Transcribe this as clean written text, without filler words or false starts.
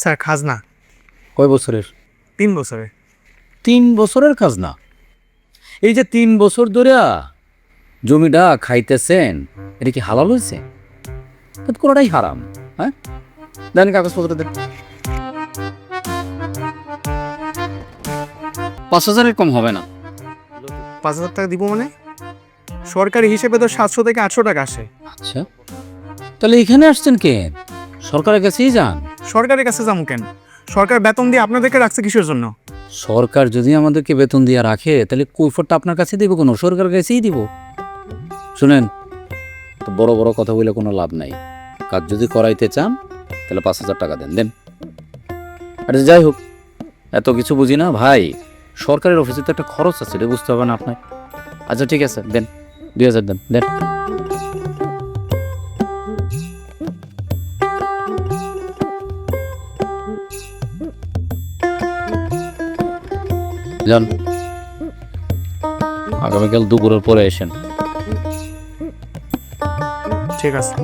Sir খাজনা কয় বছরের? 3 বছরে। 3 বছরের খাজনা? এই যে 3 বছর ধরে জমিটা খাইতেছেন, এটা কি হালাল হয়েছে? এটা তো কোনোটাই হারাম। হ্যাঁ, দেন কাগজপত্র দেন। 5,000-এর কম হবে না। 5,000 টাকা দিব মানে? সরকারি হিসেবে তো 700 থেকে 800 টাকা আসে। আচ্ছা, তাহলে এখানে আসছেন কেন? সরকারের কাছেই যান। সরকারের কাছে যাবো কেন? সরকার বেতন দিয়ে আপনাদেরকে রাখছে কিসের জন্য? সরকার যদি আমাদেরকে বেতন দিয়ে রাখে তাহলে কৈফতটা আপনার কাছে দিব, কোনো সরকারের কাছেই দিব। শুনেন, তো বড় বড় কথা বলে কোনো লাভ নাই। কাজ যদি করাইতে চান তাহলে 5,000 টাকা দেন। দেন। আরে যাই হোক, এত কিছু বুঝি না ভাই, সরকারের অফিসে তো একটা খরচ আছে, এটা বুঝতে হবে না আপনার? আচ্ছা ঠিক আছে, দেন 2,000 দেন। দেন। যান, আগামীকাল দুপুরের পরে এসেন। ঠিক আছে।